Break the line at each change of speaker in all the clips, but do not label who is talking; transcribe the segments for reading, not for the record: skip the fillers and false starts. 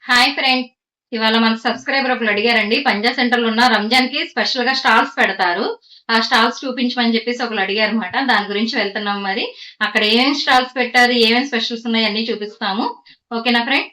Hi friend. ఇవాళ మన subscriber ఒకరు అడిగారండి. పంజా సెంటర్ లో ఉన్న రంజాన్ కి స్పెషల్ గా స్టాల్స్ పెడతారు. ఆ స్టాల్స్ చూపించమని చెప్పేసి ఒకరు అడిగారు అనమాట. దాని గురించి వెళ్తున్నాం. మరి అక్కడ ఏమేమి స్టాల్స్ పెట్టారు, ఏమేమి స్పెషల్స్ ఉన్నాయి అన్ని చూపిస్తాము. ఓకేనా ఫ్రెండ్?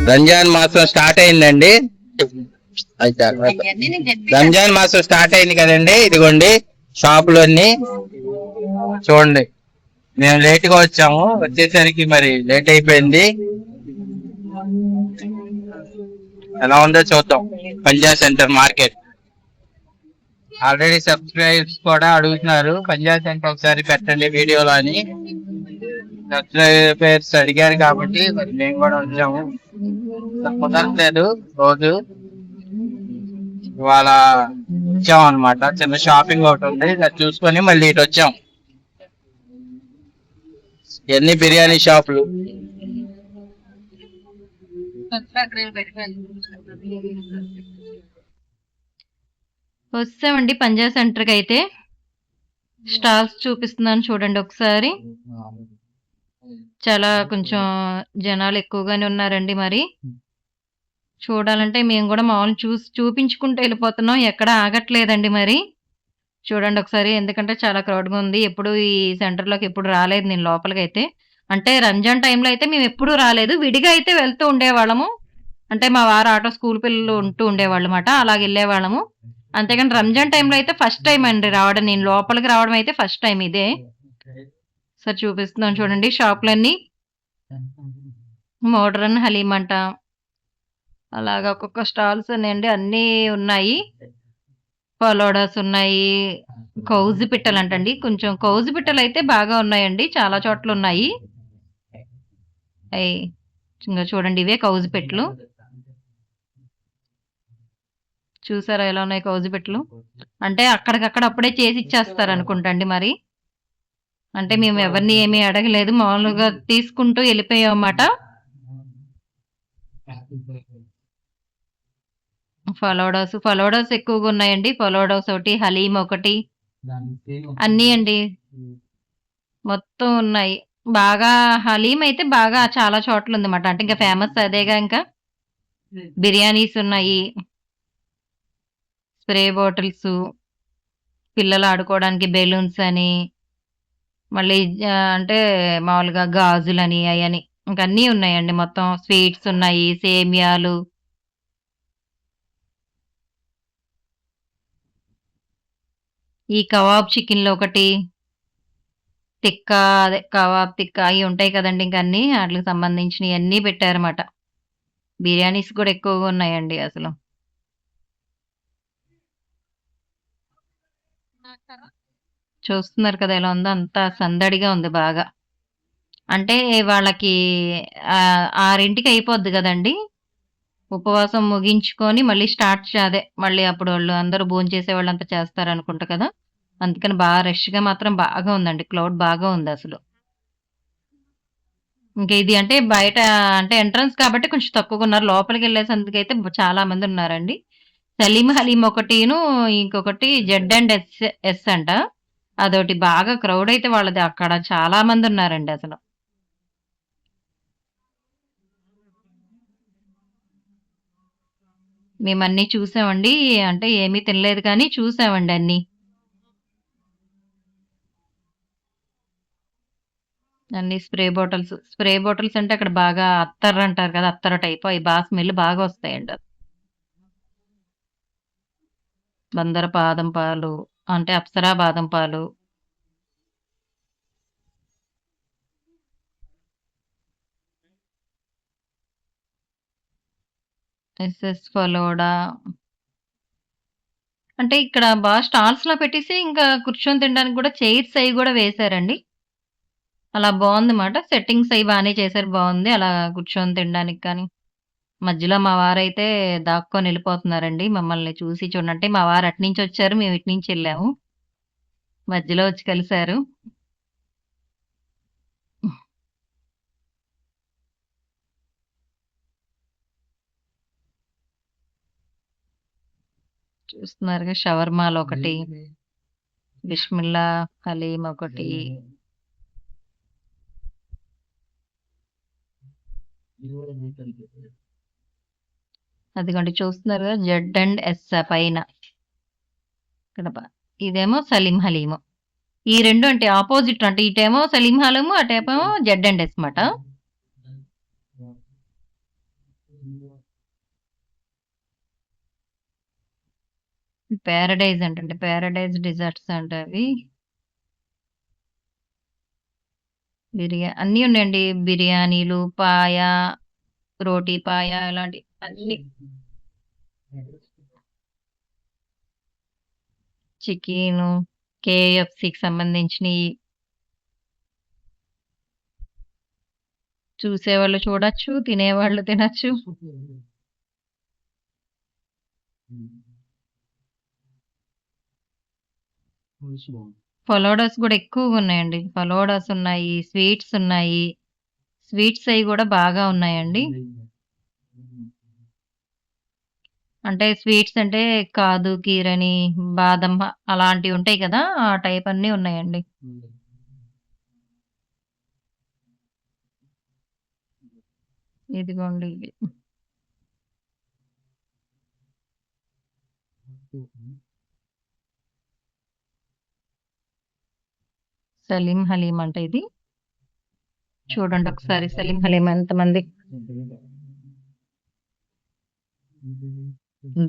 రంజాన్ మాసం స్టార్ట్ అయిందండి. రంజాన్ మాసం స్టార్ట్ అయింది కదండి. ఇదిగోండి షాపులన్నీ చూడండి. మేము లేట్ గా వచ్చాము, వచ్చేసరికి మరి లేట్ అయిపోయింది. ఎలా ఉందో చూద్దాం. పంజా సెంటర్ మార్కెట్ ఆల్రెడీ సబ్స్క్రైబర్స్ కూడా అడుగుతున్నారు, పంజా సెంటర్ ఒకసారి పెట్టండి వీడియోలో అని. సబ్స్క్రైబర్స్ అడిగారు కాబట్టి మరి మేము కూడా వచ్చాము. కుదరలేదు రోజు, ఇవాళ వచ్చాం అనమాట. చిన్న షాపింగ్ ఒకటి ఉంది, అది చూసుకొని మళ్ళీ ఇటు వచ్చాం. ఎన్ని బిర్యానీ షాపులు.
వచ్చామండి పంజా సెంటర్ కి. అయితే స్టాల్స్ చూపిస్తున్నాను చూడండి ఒకసారి. చాలా కొంచెం జనాలు ఎక్కువగానే ఉన్నారండి. మరి చూడాలంటే మేము కూడా మామూలు చూపించుకుంటూ వెళ్ళిపోతున్నాం, ఎక్కడ ఆగట్లేదండి. మరి చూడండి ఒకసారి, ఎందుకంటే చాలా క్రౌడ్గా ఉంది. ఎప్పుడు ఈ సెంటర్లోకి ఎప్పుడు రాలేదు నేను లోపలికి. అయితే అంటే రంజాన్ టైంలో అయితే మేము ఎప్పుడూ రాలేదు, విడిగా అయితే వెళ్తూ ఉండేవాళ్ళము. అంటే మా వారు ఆటో స్కూల్ పిల్లలు ఉంటూ ఉండేవాళ్ళు అన్నమాట, అలాగ వెళ్ళేవాళ్ళము. అంతేగాని రంజాన్ టైంలో అయితే ఫస్ట్ టైం అండి రావడం, నేను లోపలికి రావడం అయితే ఫస్ట్ టైం ఇదే. సార్ చూపిస్తున్నాను చూడండి షాపులన్నీ. మోడ్రన్ హలీం అంట, అలాగా ఒక్కొక్క స్టాల్స్ ఉన్నాయండి, అన్నీ ఉన్నాయి. పలోడాస్ ఉన్నాయి, కౌజు పిట్టలు అంటండి. కొంచెం కౌజు పిట్టలు అయితే బాగా ఉన్నాయండి, చాలా చోట్ల ఉన్నాయి. అయి ఇంకా చూడండి, ఇవే కౌజు పిట్టలు. చూసారా ఎలా ఉన్నాయి కౌజు పిట్టలు? అంటే అక్కడికక్కడ అప్పుడే చేసి ఇచ్చేస్తారు అనుకుంటండి. మరి అంటే మేము ఎవరిని ఏమీ అడగలేదు, మామూలుగా తీసుకుంటూ వెళ్ళిపోయాం అన్నమాట. ఫలోడాస్ ఎక్కువగా ఉన్నాయండి. ఫలోడాస్ ఒకటి, హలీం ఒకటి, అన్నీ అండి మొత్తం ఉన్నాయి. బాగా హలీం అయితే బాగా చాలా చోట్ల ఉందన్నమాట. అంటే ఇంకా ఫేమస్ అదేగా. ఇంకా బిర్యానీస్ ఉన్నాయి, స్ప్రే బాటిల్స్, పిల్లలు ఆడుకోవడానికి బెలూన్స్ అని, మళ్ళీ అంటే మామూలుగా గాజులని అవని ఇంకా అన్నీ ఉన్నాయండి. మొత్తం స్వీట్స్ ఉన్నాయి, సేమియాలు, ఈ కబాబ్ చికెన్లు ఒకటి, తిక్కా, అదే కబాబ్ తిక్కా అవి ఉంటాయి కదండి. ఇంకా అన్ని వాటికి సంబంధించినవి అన్నీ పెట్టారన్నమాట. బిర్యానీస్ కూడా ఎక్కువగా ఉన్నాయండి అసలు. చూస్తున్నారు కదా ఎలా ఉందో, అంతా సందడిగా ఉంది బాగా. అంటే వాళ్ళకి 6ంటికి అయిపోద్ది కదండి, ఉపవాసం ముగించుకొని మళ్ళీ అదే మళ్ళీ అప్పుడు వాళ్ళు అందరూ భోంచేసే వాళ్ళంతా చేస్తారనుకుంటా కదా. అందుకని బాగా రష్గా మాత్రం బాగా ఉందండి, క్లౌడ్ బాగా ఉంది అసలు. ఇంక ఇది అంటే బయట అంటే ఎంట్రన్స్ కాబట్టి కొంచెం తక్కువగా ఉన్నారు, లోపలికి వెళ్ళేసందుకైతే చాలా మంది ఉన్నారండి. సలీం హలీం ఒకటిను, ఇంకొకటి జెడ్ అండ్ ఎస్ అంట, అదొకటి బాగా క్రౌడ్ అయితే వాళ్ళది. అక్కడ చాలా మంది ఉన్నారండి అసలు. మేము అన్నీ చూసామండి, అంటే ఏమీ తినలేదు కానీ చూసామండి అన్నీ. అన్ని స్ప్రే బాటిల్స్ అంటే అక్కడ బాగా అత్తర్ అంటారు కదా, అత్తర్ టైప్ అవి బాగా స్మెల్ బాగా వస్తాయండి. బందర బాదం పాలు అంటే అప్సరా బాదం పాలు, ఎస్ఎస్ ఫలోడా. అంటే ఇక్కడ బాగా స్టాల్స్ లా పెట్టేసి ఇంకా కూర్చొని తినడానికి కూడా చైర్స్ అవి కూడా వేశారండి. అలా బాగుందన్నమాట. సెట్టింగ్స్ అవి బాగానే చేశారు, బాగుంది అలా కూర్చొని తినడానికి. కానీ మధ్యలో మా వారైతే దాక్కొని వెళ్ళిపోతున్నారండి మమ్మల్ని చూసి. చూడండి, మా వారు అటు నుంచి వచ్చారు, మేము ఇటు నుంచి వెళ్ళాము, మధ్యలో వచ్చి కలిశారు. చూస్తున్నారుగా, షవర్మాలు ఒకటి, బిస్మిల్లా హలీం ఒకటి. అదిగోండి చూస్తున్నారుగా, జెడ్ అండ్ ఎస్ పైన ఇక్కడ ఇదేమో సలీం హలీము. ఈ రెండు అంటే ఆపోజిట్, అంటే ఇటేమో సలీం హలీము, అటేమో జెడ్ అండ్ ఎస్ మాట. ప్యారడైజ్ అంటే ప్యారడైజ్ డిజర్ట్స్ అంటే అవి అన్నీ ఉన్నాయండి. బిర్యానీలు, పాయ, రోటీ పాయ, ఇలాంటి అన్ని, చికెను, కేఎఫ్సికి సంబంధించినవి. చూసేవాళ్ళు చూడొచ్చు, తినేవాళ్ళు తినచ్చు. ఫలోడాస్ కూడా ఎక్కువగా ఉన్నాయండి. ఫలోడాస్ ఉన్నాయి, స్వీట్స్ ఉన్నాయి. స్వీట్స్ అవి కూడా బాగా ఉన్నాయండి. అంటే స్వీట్స్ అంటే కాదు, కీరని, బాదం అలాంటివి ఉంటాయి కదా, ఆ టైప్ అన్నీ ఉన్నాయండి. ఇదిగోండి ఇవి. సలీం హలీం అంటే ఇది. చూడండి ఒకసారి సలీం హలీం ఎంతమంది.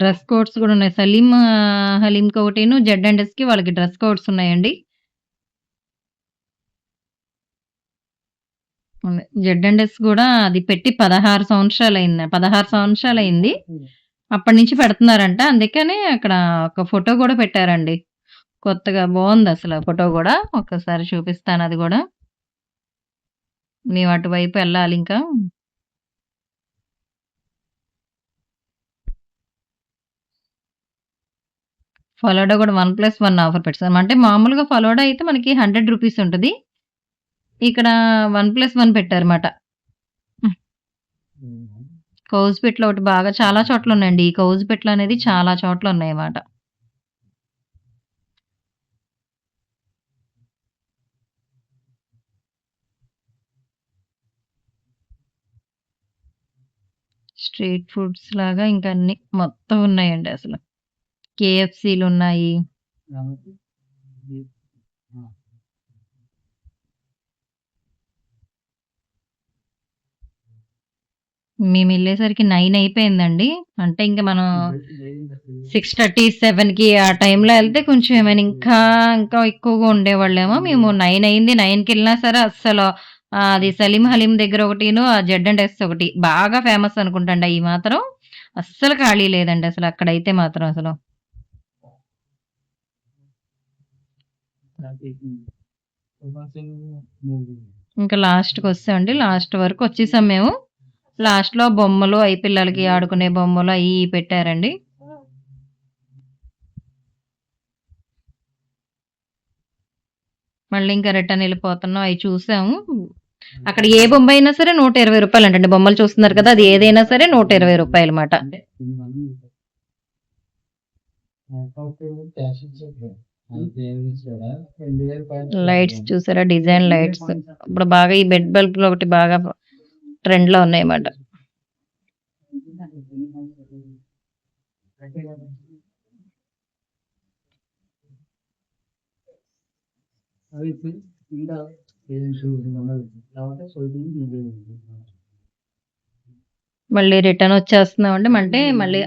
డ్రెస్ కోడ్స్ కూడా ఉన్నాయి. సలీం హలీంకి ఒకటిను, జెడ్ అండ్ ఎస్ కి వాళ్ళకి డ్రెస్ కోడ్స్ ఉన్నాయండి. జెడ్ అండ్ ఎస్ కూడా అది పెట్టి 16 సంవత్సరాలు అయింది, 16 సంవత్సరాలు అయింది. అప్పటి నుంచి పెడుతున్నారంట, అందుకనే అక్కడ ఒక ఫోటో కూడా పెట్టారండి. కొత్తగా బాగుంది అసలు ఫోటో కూడా. ఒక్కసారి చూపిస్తాను అది కూడా. మేము అటువైపు వెళ్ళాలి ఇంకా. ఫలోడా కూడా 1+1 ఆఫర్ పెట్టారు. అంటే మామూలుగా ఫలోడా అయితే మనకి 100 రూపీస్ ఉంటుంది, ఇక్కడ 1+1 పెట్టారన్నమాట. కౌజ్‌పేటలో ఒకటి బాగా చాలా చోట్ల ఉన్నాయండి. ఈ కౌజ్‌పేటలో అనేది చాలా చోట్ల ఉన్నాయన్నమాట. స్ట్రీట్ ఫుడ్స్ లాగా ఇంకా అన్ని మొత్తం ఉన్నాయండి అసలు. కేఎఫ్సీలు ఉన్నాయి. మేము వెళ్ళేసరికి 9 అయిపోయిందండి. అంటే ఇంకా మనం 6:30, 7కి ఆ టైంలో వెళ్తే కొంచెం ఏమైనా ఇంకా ఇంకా ఎక్కువగా ఉండేవాళ్ళేమో. మేము 9 అయింది. 9కి వెళ్ళినా సరే అస్సలు అది సలీం హలీం దగ్గర ఒకటిను, ఆ జెడ్ అండ్ ఎస్ ఒకటి బాగా ఫేమస్ అనుకుంటాండి. అవి మాత్రం అస్సలు ఖాళీ లేదండి అసలు అక్కడైతే మాత్రం అసలు. ఇంకా లాస్ట్కి వస్తామండి, లాస్ట్ వరకు వచ్చేసాం మేము. లాస్ట్ లో బొమ్మలు, అవి పిల్లలకి ఆడుకునే బొమ్మలు అవి పెట్టారండి. మళ్ళీ ఇంకా రిటర్న్ వెళ్ళిపోతున్నాం. అవి చూసాము. అక్కడ ఏ బొమ్మ అయినా సరే 120 రూపాయలు అంటండి. బొమ్మలు చూస్తున్నారు కదా, అది ఏదైనా సరే 120 రూపాయలు అన్నమాట. లైట్స్ చూసారా, డిజైన్ లైట్స్. ఇప్పుడు బాగా ఈ బెడ్ బల్బ్ ఒకటి బాగా ట్రెండ్ లో ఉన్నాయి అన్నమాట. మళ్ళీ రిటర్న్ వచ్చేస్తున్నామండి. అంటే మళ్ళీ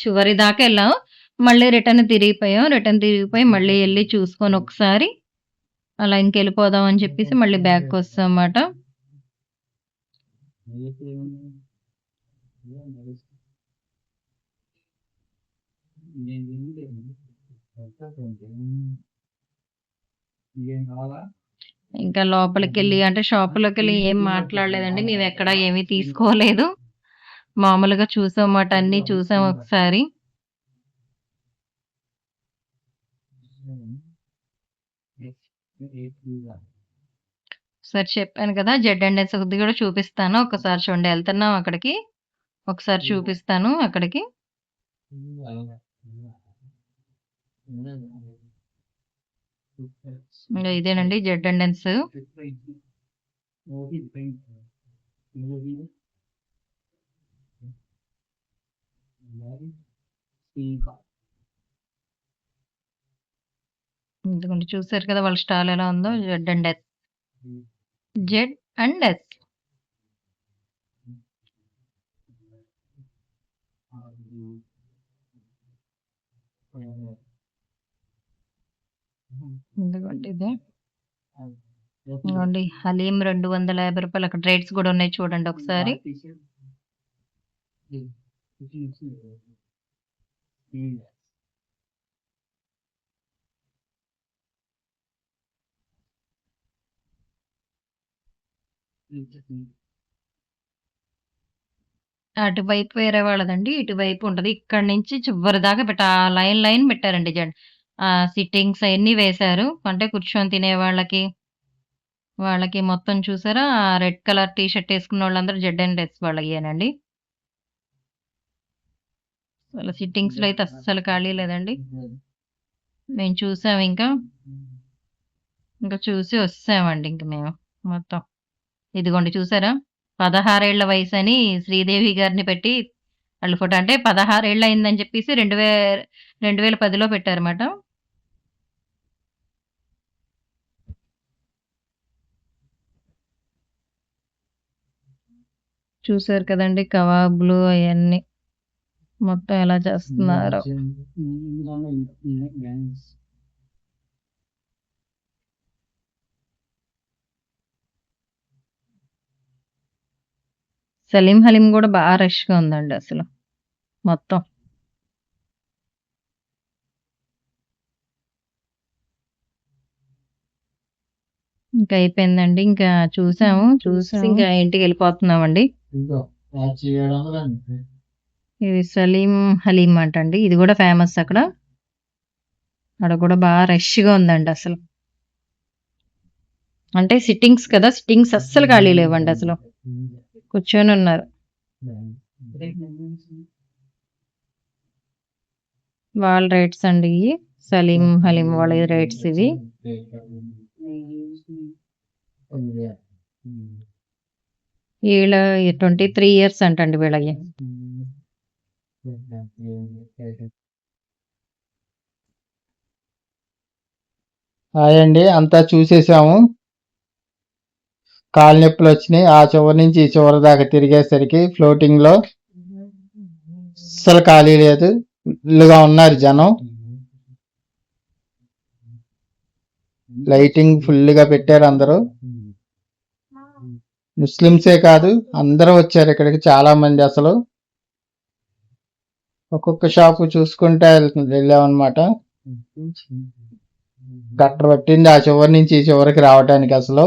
చివరి దాకా వెళ్ళాం. మళ్ళీ రిటర్న్ తిరిగిపోయాం. రిటర్న్ తిరిగిపోయి మళ్ళీ ఎళ్లి చూసుకొని ఒకసారి అలా ఇంకెళ్ళిపోదాం అని చెప్పేసి మళ్ళీ బ్యాక్‌కొచ్చామమాట. ఇంకా లోపలికెళ్ళి అంటే షాపులోకెళ్ళి ఏం మాట్లాడలేదండి. మేమెక్కడ ఏమి తీసుకోలేదు. మామూలుగా చూసామాట. అన్నీ చూసాం ఒకసారి. ఒకసారి చెప్పాను కదా! జెడ్&ఎస్‌ది కూడా చూపిస్తాను. ఒకసారి చూడండి. ఎళ్తున్నాం అక్కడికి. ఒకసారి చూపిస్తాను అక్కడికి. ఇంగ ఇదేనండి జెడ్&ఎస్. ఇదిగోండి చూసారు కదా! వాళ్ళ స్టాల్ ఎలా ఉందో జెడ్&ఎస్. జెడ్&ఎస్. ఇదిగోండి ఇదే. ఇదిగోండి హలీం రూ. 250 అక్కడ రేట్స్ కూడా ఉన్నాయి చూడండి ఒకసారి. అటువైపు వేరే వాళ్ళదండి. ఇటువైపు ఉంటది. ఇక్కడి నుంచి చివరి దాకా ఆ లైన్ పెట్టారండి. సిట్టింగ్స్ అయన్నీ వేశారు. అంటే కూర్చొని తినే వాళ్ళకి మొత్తం చూసారా? రెడ్ కలర్ టీ షర్ట్ ఏసుకున్నోళ్ళందరూ జెడ్&ఎస్ వాళ్ళయేనండి. వాళ్ళ సిట్టింగ్స్‌లో అయితే అస్సలు ఖాళీ లేదండి. మేము చూసాం ఇంకా. ఇంకా చూసి వచ్చేసామండి ఇంక మేము మొత్తం. ఇదిగోండి చూసారా? 16 ఏళ్ల వయసని శ్రీదేవి గారిని పెట్టి ఆళ్ళ ఫోటో అంటే 16 ఏళ్ళు అయిందని చెప్పేసి 2010లో పెట్టారన్నమాట. చూసారు కదండీ! కబాబులు అయన్నీ. మొత్తం ఎలా చేస్తున్నారో. సలీం హలీం కూడా బా రష్‌గా ఉందండి అసలు. మొత్తం. ఇంకా అయిపోయిందండి. ఇంకా చూసాము. చూసి ఇంకా ఇంటికెళ్ళిపోతున్నామండి. ఇది సలీం హలీం అంటండి. ఇది కూడా ఫేమస్ అక్కడ. అక్కడ కూడా బా రష్‌గా ఉందండి అసలు. అంటే సిట్టింగ్స్ కదా! సిట్టింగ్స్ అస్సలు ఖాళీ లేవండి అసలు. కూర్చొనున్నారు. వాళ్ళ రేట్స్ అండి ఇయి. సలీం హలీం వాళ్ళ రేట్స్ ఇవి. ఈళ్ళ 23 ఇయర్స్ అంటండి వీళ్ళయి.
హాయ్ అండి. అంతా చూసేసాము. కాళ్ళు నొప్పులొచ్చినాయి. ఆ చివరి నుంచి ఈ చివరి దాకా తిరిగేసరికి ఫ్లోటింగ్‌లో అస్సలు ఖాళీ లేదు. ఫుల్లుగా ఉన్నారు జనం. లైటింగ్ ఫుల్లుగా పెట్టారు అందరూ. ముస్లిమ్సే కాదు అందరూ వచ్చారు ఇక్కడికి చాలా మంది అసలు. ఒక్కొక్క షాపు చూసుకుంటా వెళ్ళామన్నమాట. గట్ట పట్టింది ఆ చివరి నుంచి ఈ చివరికి రావడానికి అసలు.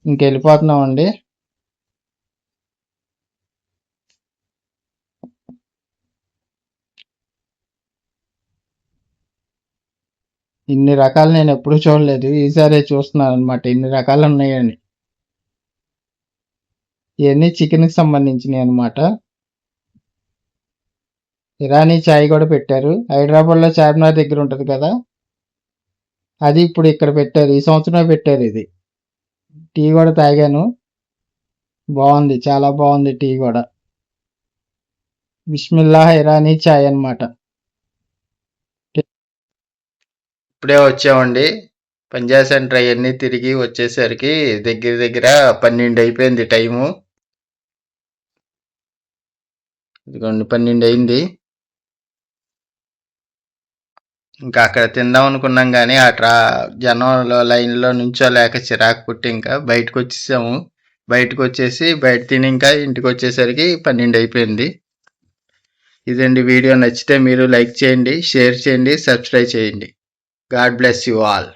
ఇంకెళ్ళిపోతున్నామండి. ఇన్ని రకాలు నేను ఎప్పుడూ చూడలేదు. ఈసారే చూస్తున్నాను అనమాట ఇన్ని రకాలు ఉన్నాయని. ఇవన్నీ చికెన్కి సంబంధించినవి అనమాట. ఇరానీ చాయ్ కూడా పెట్టారు. హైదరాబాద్లో చార్మినార్ దగ్గర ఉంటుంది కదా, అది ఇప్పుడు ఇక్కడ పెట్టారు. ఈ సంవత్సరమే పెట్టారు ఇది. టీ కూడా తాగాను. బాగుంది, చాలా బాగుంది టీ కూడా. బిస్మిల్లాహ్ ఇరానీ చాయ్ అన్నమాట. ఇప్పుడే వచ్చామండి. పంజా సెంటర్ అవన్నీ తిరిగి వచ్చేసరికి దగ్గర దగ్గర 12 అయిపోయింది టైము. ఇదిగోండి 12 అయింది. ఇంకా అక్కడ తిందాం అనుకున్నాం కానీ జనంలో లైన్లో నుంచోలేక చిరాకు పుట్టి ఇంకా బయటకు వచ్చేసాము. బయటకు వచ్చేసి బయట తిని ఇంకా ఇంటికి వచ్చేసరికి 12 అయిపోయింది. ఇదండి వీడియో. నచ్చితే మీరు లైక్ చేయండి, షేర్ చేయండి, సబ్స్క్రైబ్ చేయండి. God bless you all.